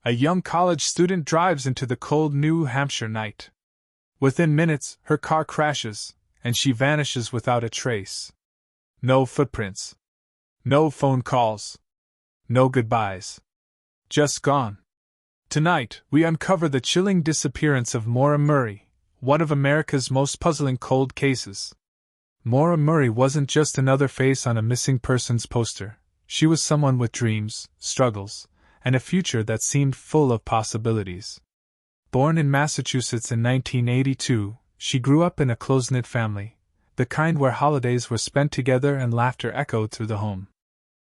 A young college student drives into the cold New Hampshire night. Within minutes, her car crashes, and she vanishes without a trace. No footprints. No phone calls. No goodbyes. Just gone. Tonight, we uncover the chilling disappearance of Maura Murray, one of America's most puzzling cold cases. Maura Murray wasn't just another face on a missing persons poster. She was someone with dreams, struggles, and a future that seemed full of possibilities. Born in Massachusetts in 1982, she grew up in a close-knit family, the kind where holidays were spent together and laughter echoed through the home.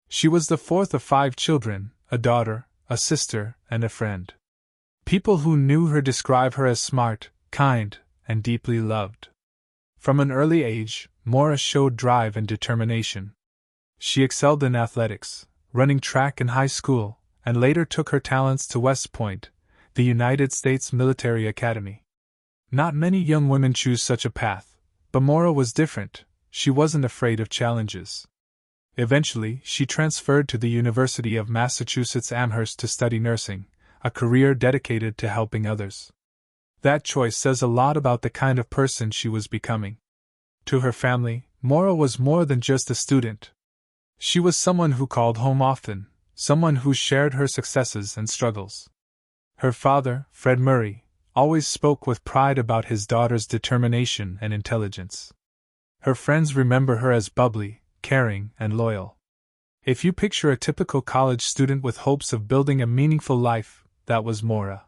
She was the fourth of 5 children, a daughter, a sister, and a friend. People who knew her describe her as smart, kind, and deeply loved. From an early age, Maura showed drive and determination. She excelled in athletics, running track in high school, and later took her talents to West Point, the United States Military Academy. Not many young women choose such a path, but Maura was different. She wasn't afraid of challenges. Eventually, she transferred to the University of Massachusetts Amherst to study nursing, a career dedicated to helping others. That choice says a lot about the kind of person she was becoming. To her family, Maura was more than just a student. She was someone who called home often, someone who shared her successes and struggles. Her father, Fred Murray, always spoke with pride about his daughter's determination and intelligence. Her friends remember her as bubbly, caring, and loyal. If you picture a typical college student with hopes of building a meaningful life, that was Maura.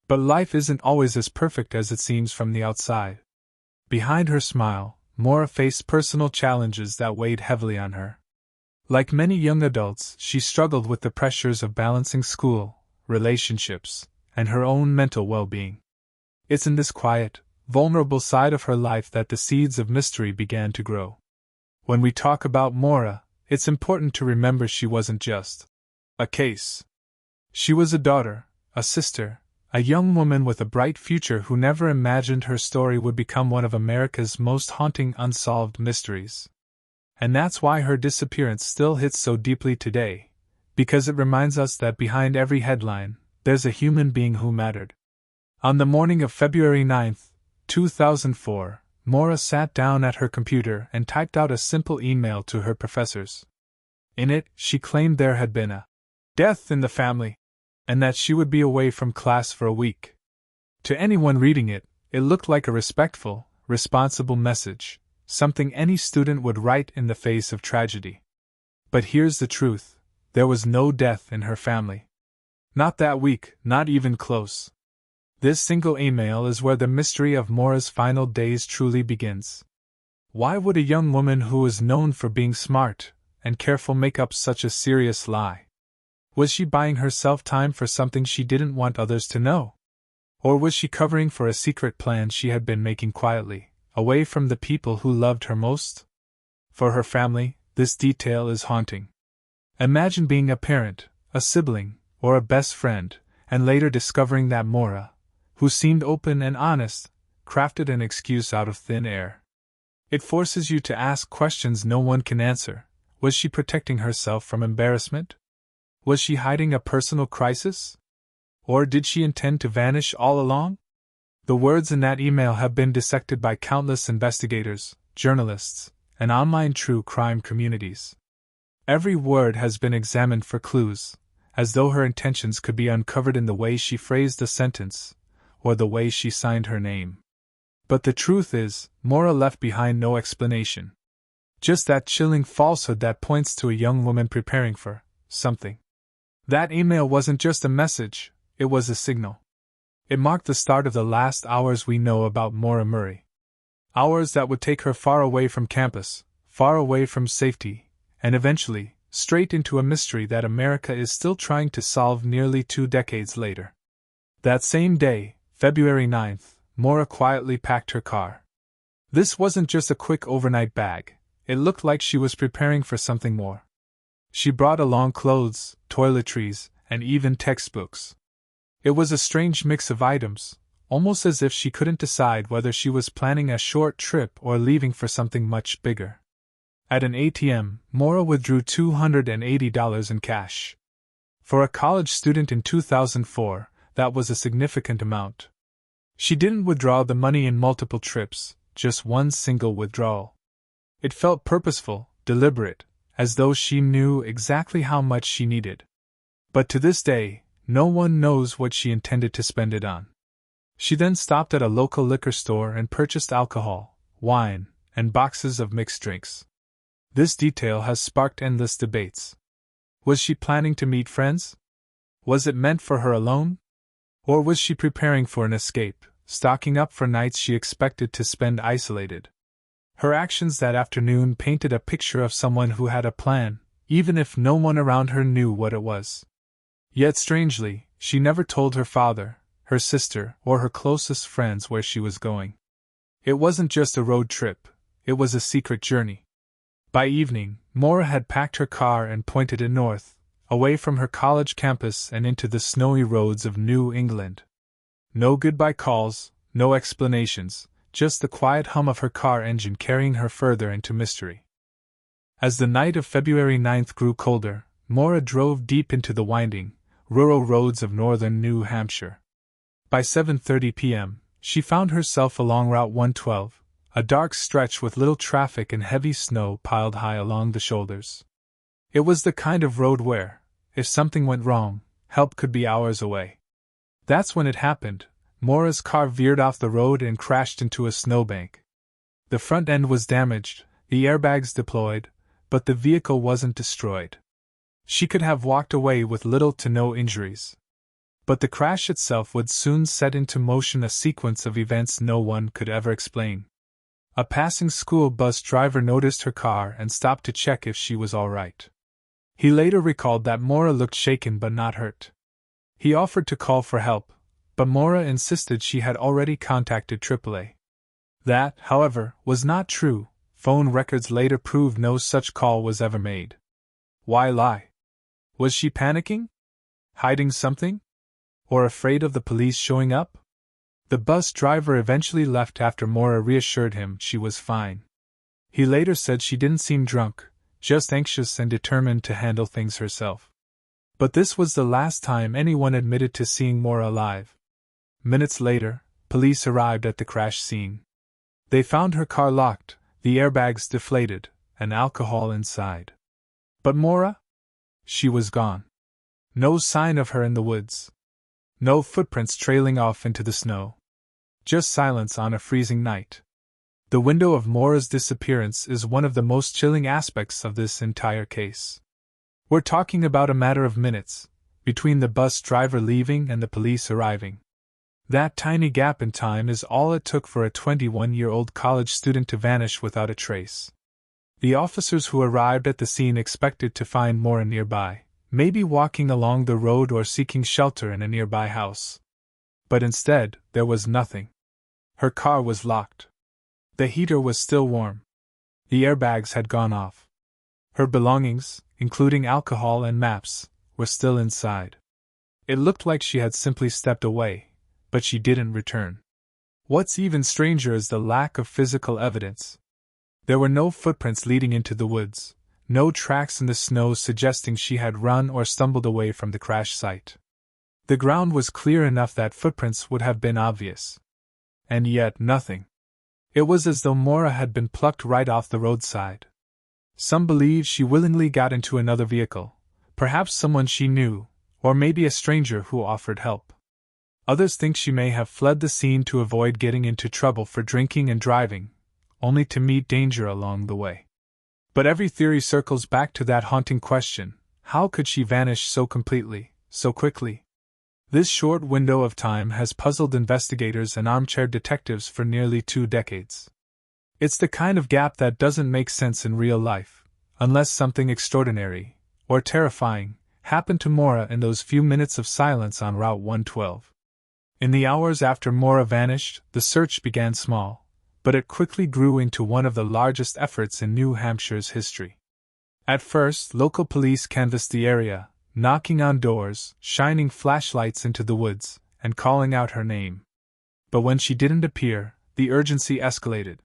But life isn't always as perfect as it seems from the outside. Behind her smile, Maura faced personal challenges that weighed heavily on her. Like many young adults, she struggled with the pressures of balancing school, relationships, and her own mental well-being. It's in this quiet, vulnerable side of her life that the seeds of mystery began to grow. When we talk about Maura, it's important to remember she wasn't just a case. She was a daughter, a sister, a young woman with a bright future who never imagined her story would become one of America's most haunting unsolved mysteries. And that's why her disappearance still hits so deeply today, because it reminds us that behind every headline, there's a human being who mattered. On the morning of February 9, 2004, Maura sat down at her computer and typed out a simple email to her professors. In it, she claimed there had been a death in the family, and that she would be away from class for a week. To anyone reading it, it looked like a respectful, responsible message, something any student would write in the face of tragedy. But here's the truth: there was no death in her family. Not that week, not even close. This single email is where the mystery of Maura's final days truly begins. Why would a young woman who was known for being smart and careful make up such a serious lie? Was she buying herself time for something she didn't want others to know? Or was she covering for a secret plan she had been making quietly, away from the people who loved her most? For her family, this detail is haunting. Imagine being a parent, a sibling, or a best friend, and later discovering that Maura, who seemed open and honest, crafted an excuse out of thin air. It forces you to ask questions no one can answer. Was she protecting herself from embarrassment? Was she hiding a personal crisis? Or did she intend to vanish all along? The words in that email have been dissected by countless investigators, journalists, and online true crime communities. Every word has been examined for clues, as though her intentions could be uncovered in the way she phrased a sentence, or the way she signed her name. But the truth is, Maura left behind no explanation. Just that chilling falsehood that points to a young woman preparing for something. That email wasn't just a message, it was a signal. It marked the start of the last hours we know about Maura Murray. Hours that would take her far away from campus, far away from safety, and eventually, straight into a mystery that America is still trying to solve nearly 2 decades later. That same day, February 9th, Maura quietly packed her car. This wasn't just a quick overnight bag, it looked like she was preparing for something more. She brought along clothes, toiletries, and even textbooks. It was a strange mix of items, almost as if she couldn't decide whether she was planning a short trip or leaving for something much bigger. At an ATM, Maura withdrew $280 in cash. For a college student in 2004, that was a significant amount. She didn't withdraw the money in multiple trips, just one single withdrawal. It felt purposeful, deliberate, as though she knew exactly how much she needed. But to this day, no one knows what she intended to spend it on. She then stopped at a local liquor store and purchased alcohol, wine, and boxes of mixed drinks. This detail has sparked endless debates. Was she planning to meet friends? Was it meant for her alone? Or was she preparing for an escape, stocking up for nights she expected to spend isolated? Her actions that afternoon painted a picture of someone who had a plan, even if no one around her knew what it was. Yet strangely, she never told her father, her sister, or her closest friends where she was going. It wasn't just a road trip, it was a secret journey. By evening, Maura had packed her car and pointed it north, away from her college campus and into the snowy roads of New England. No goodbye calls, no explanations, just the quiet hum of her car engine carrying her further into mystery. As the night of February 9th grew colder, Maura drove deep into the winding, rural roads of northern New Hampshire. By 7:30 p.m., she found herself along Route 112, a dark stretch with little traffic and heavy snow piled high along the shoulders. It was the kind of road where, if something went wrong, help could be hours away. That's when it happened. Maura's car veered off the road and crashed into a snowbank. The front end was damaged, the airbags deployed, but the vehicle wasn't destroyed. She could have walked away with little to no injuries. But the crash itself would soon set into motion a sequence of events no one could ever explain. A passing school bus driver noticed her car and stopped to check if she was all right. He later recalled that Maura looked shaken but not hurt. He offered to call for help, but Maura insisted she had already contacted AAA. That, however, was not true. Phone records later proved no such call was ever made. Why lie? Was she panicking? Hiding something? Or afraid of the police showing up? The bus driver eventually left after Maura reassured him she was fine. He later said she didn't seem drunk, just anxious and determined to handle things herself. But this was the last time anyone admitted to seeing Maura alive. Minutes later, police arrived at the crash scene. They found her car locked, the airbags deflated, and alcohol inside. But Maura? She was gone. No sign of her in the woods. No footprints trailing off into the snow. Just silence on a freezing night. The window of Maura's disappearance is one of the most chilling aspects of this entire case. We're talking about a matter of minutes, between the bus driver leaving and the police arriving. That tiny gap in time is all it took for a 21-year-old college student to vanish without a trace. The officers who arrived at the scene expected to find Maura nearby, maybe walking along the road or seeking shelter in a nearby house. But instead, there was nothing. Her car was locked. The heater was still warm. The airbags had gone off. Her belongings, including alcohol and maps, were still inside. It looked like she had simply stepped away, but she didn't return. What's even stranger is the lack of physical evidence. There were no footprints leading into the woods, no tracks in the snow suggesting she had run or stumbled away from the crash site. The ground was clear enough that footprints would have been obvious. And yet nothing. It was as though Maura had been plucked right off the roadside. Some believe she willingly got into another vehicle, perhaps someone she knew, or maybe a stranger who offered help. Others think she may have fled the scene to avoid getting into trouble for drinking and driving, only to meet danger along the way. But every theory circles back to that haunting question: how could she vanish so completely, so quickly? This short window of time has puzzled investigators and armchair detectives for nearly 2 decades. It's the kind of gap that doesn't make sense in real life, unless something extraordinary, or terrifying, happened to Maura in those few minutes of silence on Route 112. In the hours after Maura vanished, the search began small, but it quickly grew into one of the largest efforts in New Hampshire's history. At first, local police canvassed the area, knocking on doors, shining flashlights into the woods, and calling out her name. But when she didn't appear, the urgency escalated.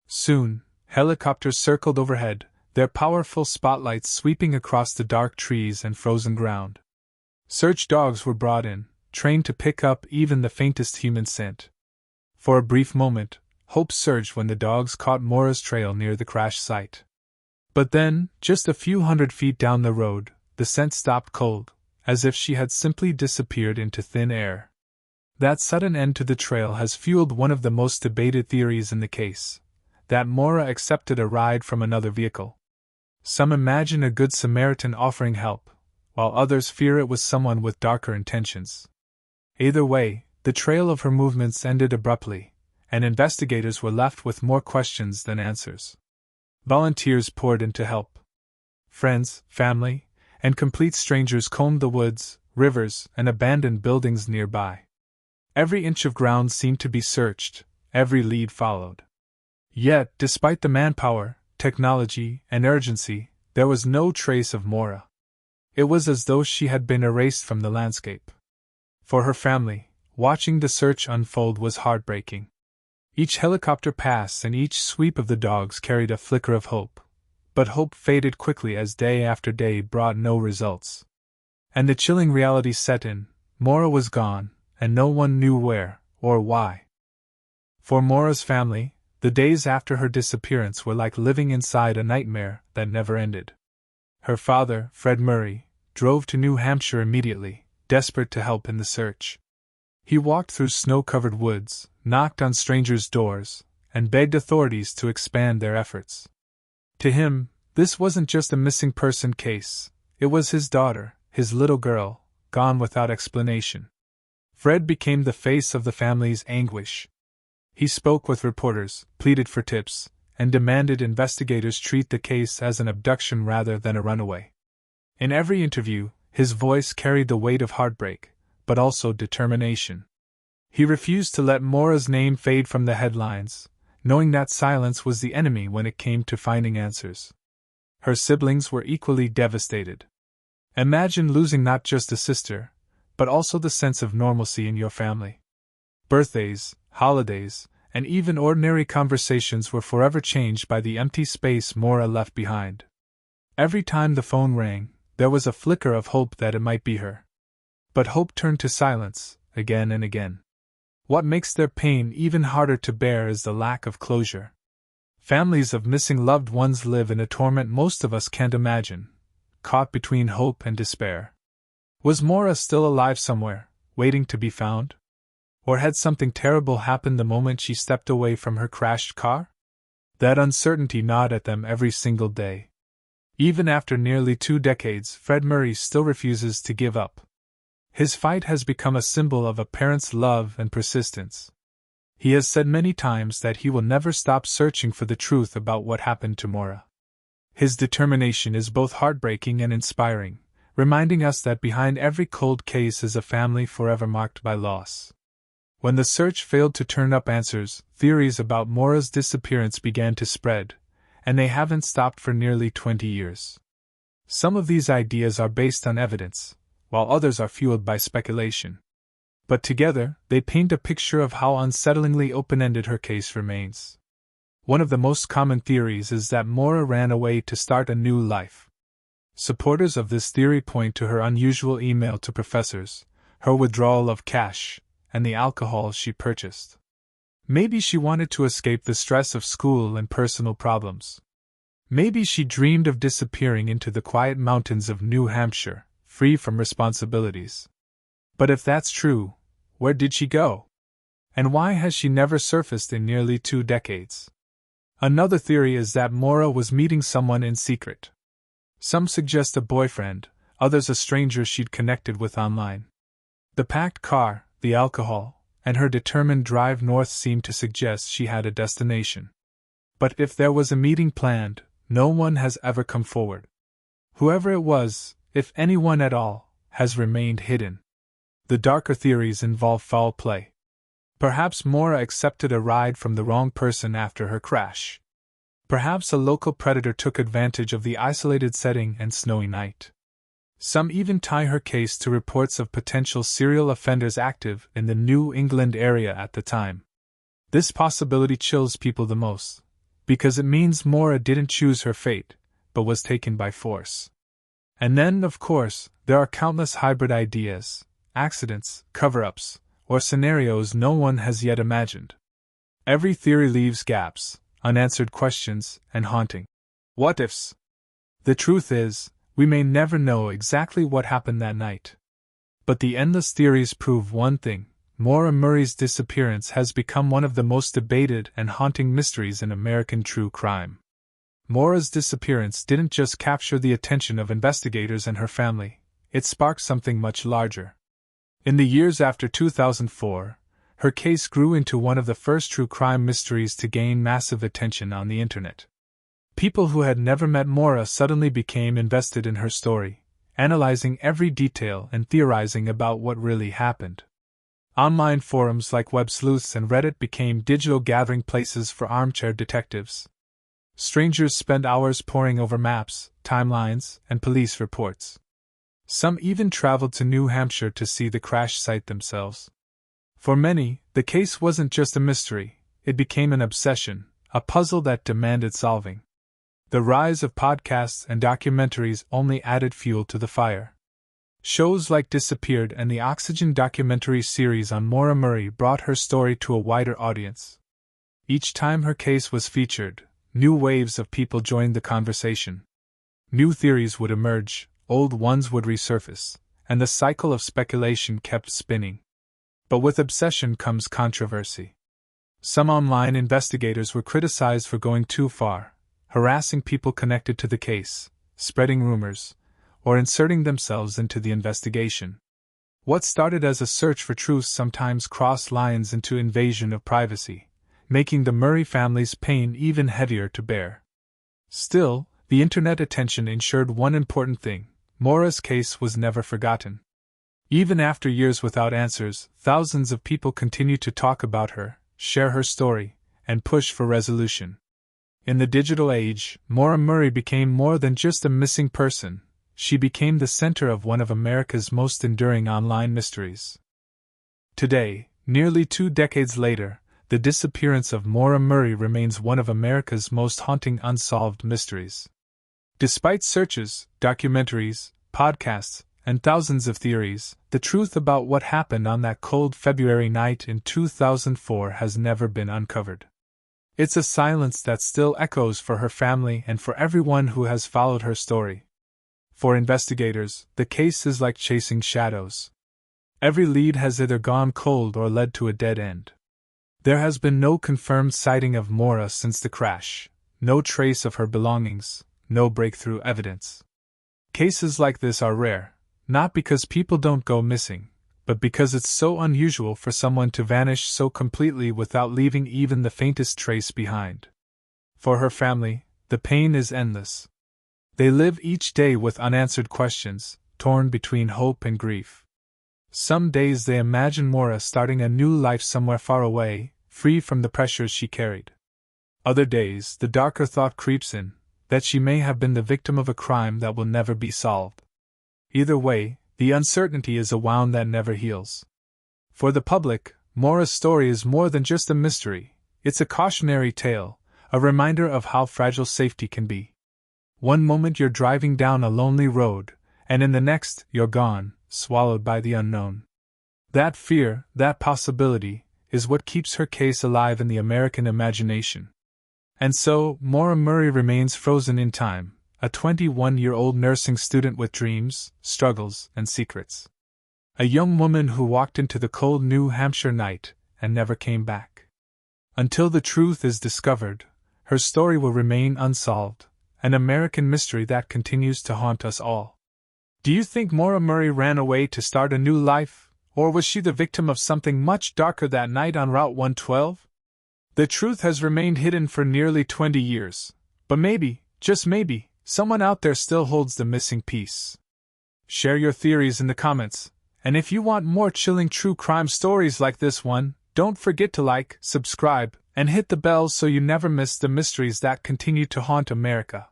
Soon, helicopters circled overhead, their powerful spotlights sweeping across the dark trees and frozen ground. Search dogs were brought in, trained to pick up even the faintest human scent. For a brief moment, hope surged when the dogs caught Maura's trail near the crash site. But then, just a few hundred feet down the road, the scent stopped cold, as if she had simply disappeared into thin air. That sudden end to the trail has fueled one of the most debated theories in the case, that Maura accepted a ride from another vehicle. Some imagine a good Samaritan offering help, while others fear it was someone with darker intentions. Either way, the trail of her movements ended abruptly, and investigators were left with more questions than answers. Volunteers poured in to help. Friends, family, and complete strangers combed the woods, rivers, and abandoned buildings nearby. Every inch of ground seemed to be searched, every lead followed. Yet, despite the manpower, technology, and urgency, there was no trace of Maura. It was as though she had been erased from the landscape. For her family, watching the search unfold was heartbreaking. Each helicopter pass and each sweep of the dogs carried a flicker of hope, but hope faded quickly as day after day brought no results. And the chilling reality set in: Maura was gone, and no one knew where or why. For Maura's family, the days after her disappearance were like living inside a nightmare that never ended. Her father, Fred Murray, drove to New Hampshire immediately, desperate to help in the search. He walked through snow-covered woods, knocked on strangers' doors, and begged authorities to expand their efforts. To him, this wasn't just a missing person case, it was his daughter, his little girl, gone without explanation. Fred became the face of the family's anguish. He spoke with reporters, pleaded for tips, and demanded investigators treat the case as an abduction rather than a runaway. In every interview, his voice carried the weight of heartbreak, but also determination. He refused to let Maura's name fade from the headlines, knowing that silence was the enemy when it came to finding answers. Her siblings were equally devastated. Imagine losing not just a sister, but also the sense of normalcy in your family. Birthdays, holidays, and even ordinary conversations were forever changed by the empty space Maura left behind. Every time the phone rang, there was a flicker of hope that it might be her. But hope turned to silence, again and again. What makes their pain even harder to bear is the lack of closure. Families of missing loved ones live in a torment most of us can't imagine, caught between hope and despair. Was Maura still alive somewhere, waiting to be found? Or had something terrible happened the moment she stepped away from her crashed car? That uncertainty gnawed at them every single day. Even after nearly 2 decades, Fred Murray still refuses to give up. His fight has become a symbol of a parent's love and persistence. He has said many times that he will never stop searching for the truth about what happened to Maura. His determination is both heartbreaking and inspiring, reminding us that behind every cold case is a family forever marked by loss. When the search failed to turn up answers, theories about Maura's disappearance began to spread, and they haven't stopped for nearly 20 years. Some of these ideas are based on evidence, while others are fueled by speculation. But together, they paint a picture of how unsettlingly open-ended her case remains. One of the most common theories is that Maura ran away to start a new life. Supporters of this theory point to her unusual email to professors, her withdrawal of cash, and the alcohol she purchased. Maybe she wanted to escape the stress of school and personal problems. Maybe she dreamed of disappearing into the quiet mountains of New Hampshire, free from responsibilities. But if that's true, where did she go? And why has she never surfaced in nearly 2 decades? Another theory is that Maura was meeting someone in secret. Some suggest a boyfriend, others a stranger she'd connected with online. The packed car, the alcohol, and her determined drive north seem to suggest she had a destination. But if there was a meeting planned, no one has ever come forward. Whoever it was, if anyone at all, has remained hidden. The darker theories involve foul play. Perhaps Maura accepted a ride from the wrong person after her crash. Perhaps a local predator took advantage of the isolated setting and snowy night. Some even tie her case to reports of potential serial offenders active in the New England area at the time. This possibility chills people the most, because it means Maura didn't choose her fate, but was taken by force. And then, of course, there are countless hybrid ideas, accidents, cover-ups, or scenarios no one has yet imagined. Every theory leaves gaps, unanswered questions, and haunting what-ifs. The truth is, we may never know exactly what happened that night. But the endless theories prove one thing: Maura Murray's disappearance has become one of the most debated and haunting mysteries in American true crime. Maura's disappearance didn't just capture the attention of investigators and her family, it sparked something much larger. In the years after 2004, her case grew into one of the first true crime mysteries to gain massive attention on the internet. People who had never met Maura suddenly became invested in her story, analyzing every detail and theorizing about what really happened. Online forums like web sleuths and Reddit became digital gathering places for armchair detectives. Strangers spent hours poring over maps, timelines, and police reports. Some even traveled to New Hampshire to see the crash site themselves. For many, the case wasn't just a mystery, it became an obsession, a puzzle that demanded solving. The rise of podcasts and documentaries only added fuel to the fire. Shows like Disappeared and the Oxygen documentary series on Maura Murray brought her story to a wider audience. Each time her case was featured, new waves of people joined the conversation. New theories would emerge, old ones would resurface, and the cycle of speculation kept spinning. But with obsession comes controversy. Some online investigators were criticized for going too far, harassing people connected to the case, spreading rumors, or inserting themselves into the investigation. What started as a search for truth sometimes crossed lines into invasion of privacy, making the Murray family's pain even heavier to bear. Still, the internet attention ensured one important thing: Maura's case was never forgotten. Even after years without answers, thousands of people continue to talk about her, share her story, and push for resolution. In the digital age, Maura Murray became more than just a missing person. She became the center of one of America's most enduring online mysteries. Today, nearly 2 decades later, the disappearance of Maura Murray remains one of America's most haunting unsolved mysteries. Despite searches, documentaries, podcasts, and thousands of theories, the truth about what happened on that cold February night in 2004 has never been uncovered. It's a silence that still echoes for her family and for everyone who has followed her story. For investigators, the case is like chasing shadows. Every lead has either gone cold or led to a dead end. There has been no confirmed sighting of Maura since the crash, no trace of her belongings, no breakthrough evidence. Cases like this are rare, not because people don't go missing, but because it's so unusual for someone to vanish so completely without leaving even the faintest trace behind. For her family, the pain is endless. They live each day with unanswered questions, torn between hope and grief. Some days they imagine Maura starting a new life somewhere far away, free from the pressures she carried. Other days, the darker thought creeps in, that she may have been the victim of a crime that will never be solved. Either way, the uncertainty is a wound that never heals. For the public, Maura's story is more than just a mystery, it's a cautionary tale, a reminder of how fragile safety can be. One moment you're driving down a lonely road, and in the next, you're gone, swallowed by the unknown. That fear, that possibility, is what keeps her case alive in the American imagination. And so, Maura Murray remains frozen in time, a 21-year-old nursing student with dreams, struggles, and secrets. A young woman who walked into the cold New Hampshire night and never came back. Until the truth is discovered, her story will remain unsolved, an American mystery that continues to haunt us all. Do you think Maura Murray ran away to start a new life, or was she the victim of something much darker that night on Route 112? The truth has remained hidden for nearly 20 years, but maybe, just maybe, someone out there still holds the missing piece. Share your theories in the comments, and if you want more chilling true crime stories like this one, don't forget to like, subscribe, and hit the bell so you never miss the mysteries that continue to haunt America.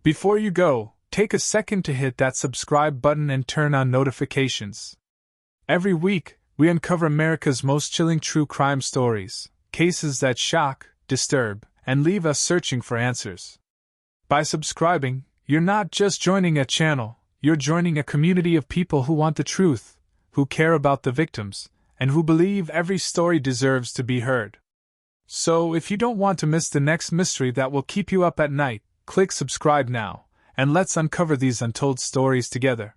Before you go, take a second to hit that subscribe button and turn on notifications. Every week, we uncover America's most chilling true crime stories, cases that shock, disturb, and leave us searching for answers. By subscribing, You're not just joining a channel, you're joining a community of people who want the truth, who care about the victims, and who believe every story deserves to be heard. So, if you don't want to miss the next mystery that will keep you up at night, click subscribe now, and let's uncover these untold stories together.